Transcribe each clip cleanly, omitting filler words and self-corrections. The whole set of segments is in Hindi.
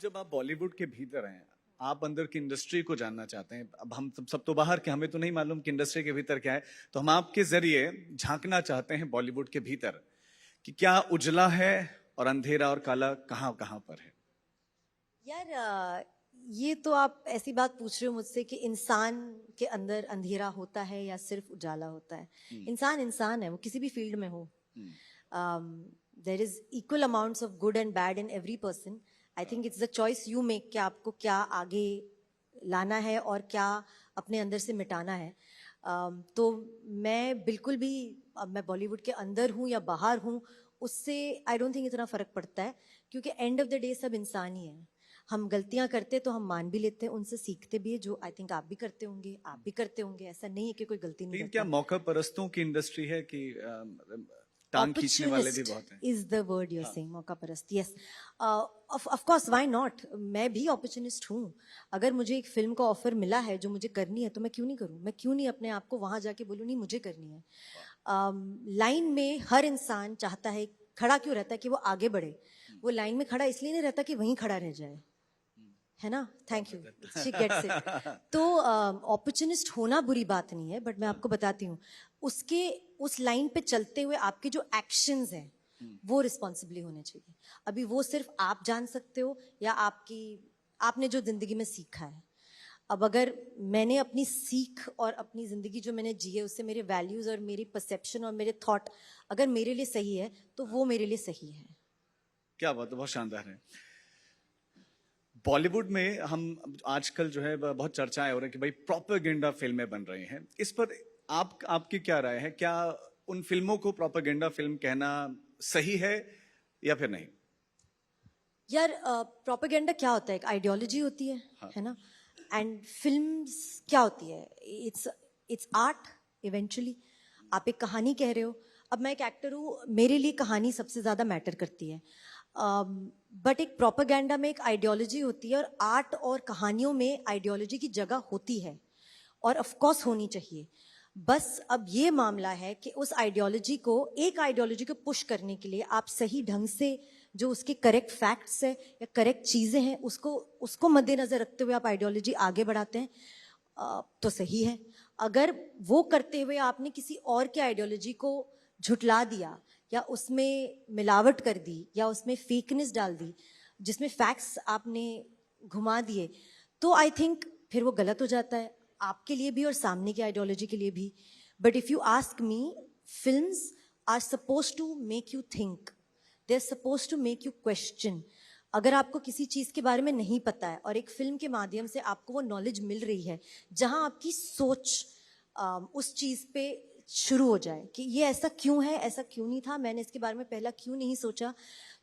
जब आप बॉलीवुड के भीतर हैं, आप अंदर की इंडस्ट्री को जानना चाहते हैं। अब हम सब तो बाहर के, हमें तो नहीं मालूम कि इंडस्ट्री के भीतर क्या है। तो हम आपके जरिए झांकना चाहते हैं बॉलीवुड के भीतर कि क्या उजला है और अंधेरा और काला कहाँ कहाँ पर है। यार ये तो आप ऐसी बात पूछ रहे हो मुझसे कि इंसान के अंदर अंधेरा होता है या सिर्फ उजाला होता है। इंसान इंसान है, वो किसी भी फील्ड में हो। There is equal amounts of good and bad in every person. I think it's the choice you make कि आपको क्या आगे लाना है और क्या अपने अंदर से मिटाना है। तो मैं बिल्कुल भी, अब मैं बॉलीवुड के अंदर हूँ या बाहर हूँ, उससे आई डोंट थिंक इतना फर्क पड़ता है, क्योंकि एंड ऑफ द डे सब इंसान ही है। हम गलतियां करते तो हम मान भी लेते हैं, उनसे सीखते भी है, जो आई थिंक आप भी करते होंगे, आप भी करते होंगे। ऐसा नहीं है कि कोई गलती नहीं लेकिन करता। क्या मौका परस्तों की इंडस्ट्री है कि टांग खींचने वाले भी बहुत हैं। Is the word you're saying, मौका परस्त। Yes, of course, why not. मैं भी अपॉर्चुनिस्ट हूँ। अगर मुझे एक फिल्म का ऑफर मिला है जो मुझे करनी है, तो मैं क्यों नहीं करूँ? मैं क्यों नहीं अपने आप को वहां जाके बोलूँ नहीं मुझे करनी है। लाइन में हर इंसान चाहता है, खड़ा क्यों रहता है कि वो आगे बढ़े। वो लाइन में खड़ा इसलिए नहीं रहता कि वहीं खड़ा रह जाए, है ना। Thank you, she gets it. तो अपॉर्चुनिस्ट होना बुरी बात नहीं है, बट मैं आपको बताती हूँ, उसके उस लाइन पे चलते हुए आपके जो एक्शंस हैं वो रिस्पॉन्सिबली होने चाहिए। अभी वो सिर्फ आप जान सकते हो या आपने जो जिंदगी में सीखा है। अब अगर मैंने अपनी सीख और अपनी जिंदगी जो मैंने जी है, उससे मेरे वैल्यूज और मेरी परसेप्शन और मेरे थॉट अगर मेरे लिए सही है, तो वो मेरे लिए सही है। क्या बात है, बहुत शानदार है। बॉलीवुड में हम आजकल जो है बहुत चर्चाएं हो रही हैं कि भाई प्रोपेगेंडा फिल्में बन रही हैं। इस पर आपकी क्या राय है? क्या उन फिल्मों को प्रोपेगेंडा फिल्म कहना सही है या फिर नहीं? यार प्रोपेगेंडा क्या होता है? एक आइडियोलॉजी होती है ना। एंड फिल्म्स क्या होती है? It's art eventually. आप एक कहानी कह रहे हो। अब मैं एक एक्टर हूँ, मेरे लिए कहानी सबसे ज्यादा मैटर करती है। बट एक प्रोपेगेंडा में एक आइडियोलॉजी होती है, और आर्ट और कहानियों में आइडियोलॉजी की जगह होती है और ऑफ कोर्स होनी चाहिए। बस अब ये मामला है कि उस आइडियोलॉजी को, एक आइडियोलॉजी को पुश करने के लिए आप सही ढंग से जो उसके करेक्ट फैक्ट्स है या करेक्ट चीजें हैं, उसको मद्देनजर रखते हुए आप आइडियोलॉजी आगे बढ़ाते हैं, तो सही है। अगर वो करते हुए आपने किसी और के आइडियोलॉजी को झुटला दिया या उसमें मिलावट कर दी या उसमें फेकनेस डाल दी, जिसमें फैक्ट्स आपने घुमा दिए, तो आई थिंक फिर वो गलत हो जाता है, आपके लिए भी और सामने की आइडियोलॉजी के लिए भी। But if you ask me, films are suppose to make you think, they are suppose to make you question. अगर आपको किसी चीज के बारे में नहीं पता है और एक फिल्म के माध्यम से आपको वो नॉलेज मिल रही है, जहां आपकी सोच उस चीज पे शुरू हो जाए कि ये ऐसा क्यों है, ऐसा क्यों नहीं था, मैंने इसके बारे में पहला क्यों नहीं सोचा,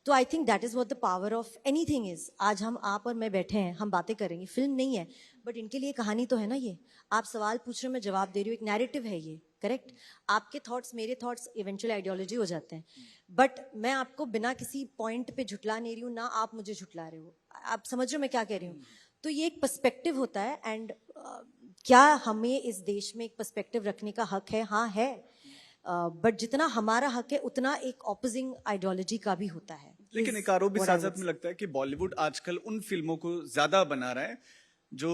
तो I think that is what the power of anything is. आज हम, आप और मैं बैठे हैं, हम बातें करेंगे, फिल्म नहीं है बट इनके लिए कहानी तो है ना। ये आप सवाल पूछ रहे हो, मैं जवाब दे रही हूँ, एक नैरेटिव है ये, करेक्ट। आपके थॉट्स मेरे थॉट्स इवेंचुअली आइडियोलॉजी हो जाते हैं, बट मैं आपको बिना किसी पॉइंट पे झुटला नहीं रही हूँ, ना आप मुझे झुटला रहे हो। आप समझ रहे हो मैं क्या कह रही हूँ? तो ये एक पर्सपेक्टिव होता है। एंड क्या हमें इस देश में एक पर्सपेक्टिव रखने का हक है? हाँ है। बट जितना हमारा हक है, उतना एक ऑपोजिंग आइडियोलॉजी का भी होता है। लेकिन एक आरोप भी साथ में लगता है कि बॉलीवुड आजकल उन फिल्मों को ज्यादा बना रहा है जो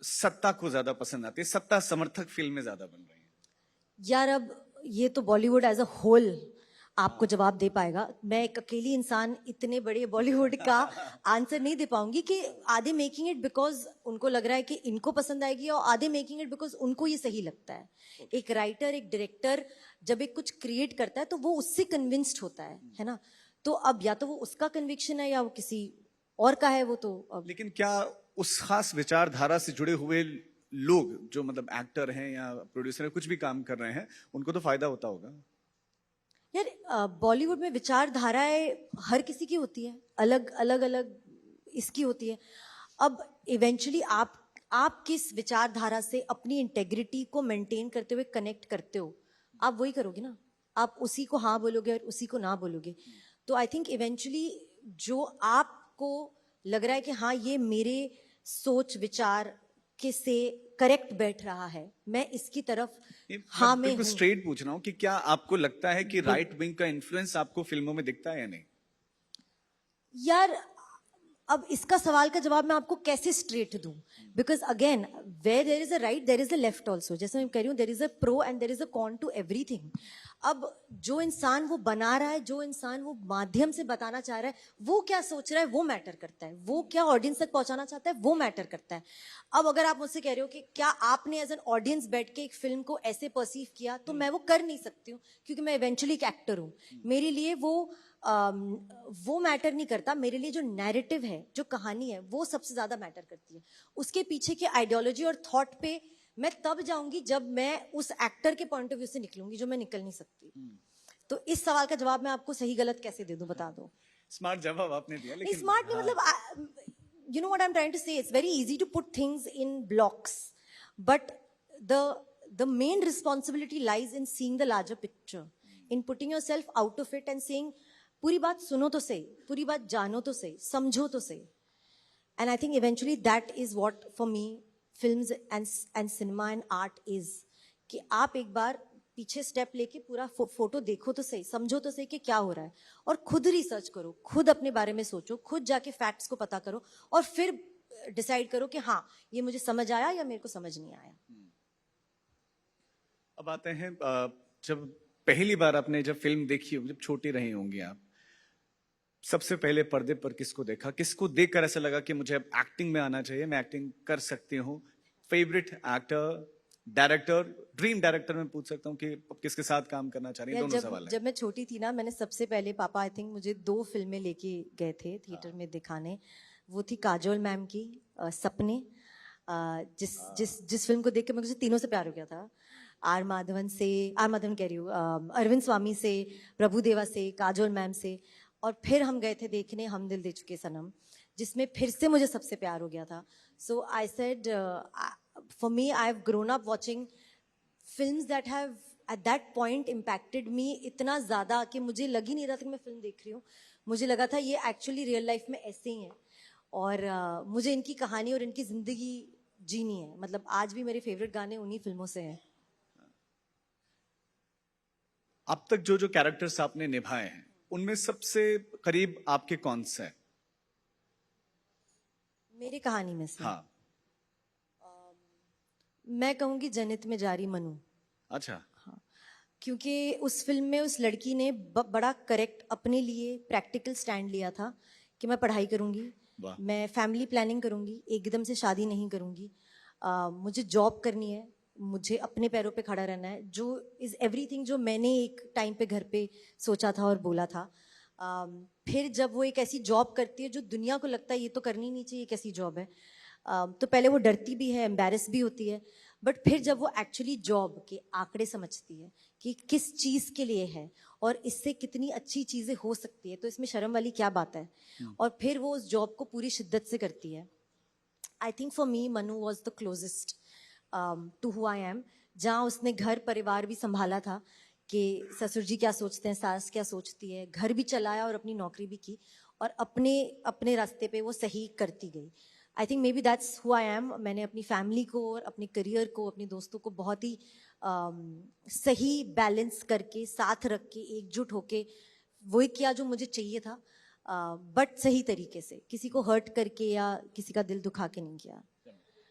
सत्ता को ज्यादा पसंद आती है, सत्ता समर्थक फिल्में ज्यादा बन रही हैं। यार अब ये तो बॉलीवुड एज अ होल आपको जवाब दे पाएगा। मैं एक अकेली इंसान इतने बड़े बॉलीवुड का आंसर नहीं दे पाऊंगी कि आधे मेकिंग इट बिकॉज उनको लग रहा है कि इनको पसंद आएगी, और आधे मेकिंग इट बिकॉज उनको ये सही लगता है। एक राइटर, एक डायरेक्टर जब एक कुछ क्रिएट करता है तो वो उससे कन्विंस्ड होता है ना। तो अब या तो वो उसका कन्विक्शन है या वो किसी और का है, वो तो अब। लेकिन क्या उस खास विचारधारा से जुड़े हुए लोग जो मतलब एक्टर हैं या प्रोड्यूसर हैं, कुछ भी काम कर रहे हैं, उनको तो फायदा होता होगा? यार बॉलीवुड में विचारधाराएं हर किसी की होती है, अलग अलग अलग इसकी होती है। अब इवेंचुअली आप किस विचारधारा से अपनी इंटेग्रिटी को मेंटेन करते हुए कनेक्ट करते हो, आप वही करोगे ना। आप उसी को हाँ बोलोगे और उसी को ना बोलोगे। तो आई थिंक इवेंचुअली जो आपको लग रहा है कि हाँ ये मेरे सोच विचार के से करेक्ट बैठ रहा है, मैं इसकी तरफ हाँ में बिल्कुल हूँ। स्ट्रेट पूछ रहा हूँ कि क्या आपको लगता है कि राइट विंग का इन्फ्लुएंस आपको फिल्मों में दिखता है या नहीं? यार अब इसका सवाल का जवाब मैं आपको कैसे स्ट्रेट दूं? Because again where there is a right there is a left also. जैसे मैं कह रही हूँ there is a pro and there is a con to everything. अब जो इंसान वो बना रहा है, जो इंसान वो माध्यम से बताना चाह रहा है, वो क्या सोच रहा है वो मैटर करता है. वो क्या ऑडियंस तक पहुंचाना चाहता है वो मैटर करता है. अब अगर आप मुझसे कह रहे हो कि क्या आपने एज एन ऑडियंस बैठ के एक फिल्म को ऐसे परसीव किया, तो मैं वो कर नहीं सकती हूँ क्योंकि मैं इवेंचुअली एक एक्टर हूँ. मेरे लिए वो मैटर नहीं करता. मेरे लिए जो नैरेटिव है, जो कहानी है, वो सबसे ज्यादा मैटर करती है. उसके पीछे की आइडियोलॉजी और थॉट पे मैं तब जाऊंगी जब मैं उस एक्टर के पॉइंट ऑफ व्यू से निकलूंगी, जो मैं निकल नहीं सकती. तो इस सवाल का जवाब मैं आपको सही गलत कैसे दे दूं, बता दो. स्मार्ट जवाब आपने दिया, लेकिन स्मार्ट नहीं, मतलब you know what I'm trying to say. It's very easy to put things in blocks, but the main responsibility lies in seeing the larger picture, in putting yourself out of it and saying पूरी बात सुनो तो सही, पूरी बात जानो तो सही, समझो तो सही. And I think eventually that is what for me films and cinema and art is. कि आप एक बार पीछे स्टेप लेके पूरा फोटो देखो तो सही, समझो तो सही कि क्या हो रहा है, और खुद रिसर्च करो, खुद अपने बारे में सोचो, खुद जाके फैक्ट्स को पता करो, और फिर डिसाइड करो कि हाँ ये मुझे समझ आया या मेरे को समझ नहीं आया. अब आते हैं जब पहली बार आपने जब फिल्म देखी हो, जब छोटी रही होंगी आप, सबसे पहले पर्दे पर किसको देखा? किसको देखकर ऐसा लगा कि मुझे अब एक्टिंग में आना चाहिए, मैं एक्टिंग कर सकती हूँ? Favourite actor, director, dream director मैं पूछ सकता हूँ कि किसके साथ काम करना चाह रही हैं? दोनों सवाल है. जब मैं छोटी थी ना, मैंने सबसे पहले पापा आई थिंक मुझे 2 फिल्में लेके गए थे थिएटर में दिखाने. वो थी काजोल मैम की सपने, जिस फिल्म को देख के मुझे तीनों से प्यार हो गया था. आर माधवन कह रही हूँ, अरविंद स्वामी से, प्रभुदेवा से, काजोल मैम से. और फिर हम गए थे देखने हम दिल दे चुके सनम, जिसमें फिर से मुझे सबसे प्यार हो गया था. So I said for me I've grown up watching films that have at that point impacted me इतना ज्यादा कि मुझे लग ही नहीं रहा था कि मैं फिल्म देख रही हूँ. मुझे लगा था ये एक्चुअली रियल लाइफ में ऐसे ही है, और मुझे इनकी कहानी और इनकी जिंदगी जीनी है. मतलब आज भी मेरे फेवरेट गाने उन्हीं फिल्मों से हैं. अब तक जो जो कैरेक्टर्स आपने निभाए हैं, उनमें सबसे करीब आपके कौन से हैं? मेरी कहानी में से हाँ. मैं कहूंगी जनित में जारी मनु. अच्छा. हाँ, क्योंकि उस फिल्म में उस लड़की ने बड़ा करेक्ट अपने लिए प्रैक्टिकल स्टैंड लिया था कि मैं पढ़ाई करूंगी, मैं फैमिली प्लानिंग करूंगी, एकदम से शादी नहीं करूंगी, मुझे जॉब करनी है, मुझे अपने पैरों पे खड़ा रहना है, जो इज एवरीथिंग जो मैंने एक टाइम पे घर पे सोचा था और बोला था. फिर जब वो एक ऐसी जॉब करती है जो दुनिया को लगता है ये तो करनी नहीं चाहिए, कैसी जॉब है, तो पहले वो डरती भी है, एम्बैरेस भी होती है, बट फिर जब वो एक्चुअली जॉब के आंकड़े समझती है कि किस चीज़ के लिए है और इससे कितनी अच्छी चीज़ें हो सकती है, तो इसमें शर्म वाली क्या बात है, और फिर वो उस जॉब को पूरी शिद्दत से करती है. I think for me Manu was the closest to who I am, जहाँ उसने घर परिवार भी संभाला था कि ससुर जी क्या सोचते हैं, सास क्या सोचती है, घर भी चलाया और अपनी नौकरी भी की, और अपने रास्ते पे वो सही करती गई. I think may be that's who I M. मैंने अपनी फैमिली को और अपने करियर को, अपने दोस्तों को बहुत ही सही बैलेंस करके, साथ रख के, एकजुट होके वही किया जो मुझे चाहिए था, बट सही तरीके से, किसी को हर्ट करके या किसी का दिल दुखा के नहीं किया.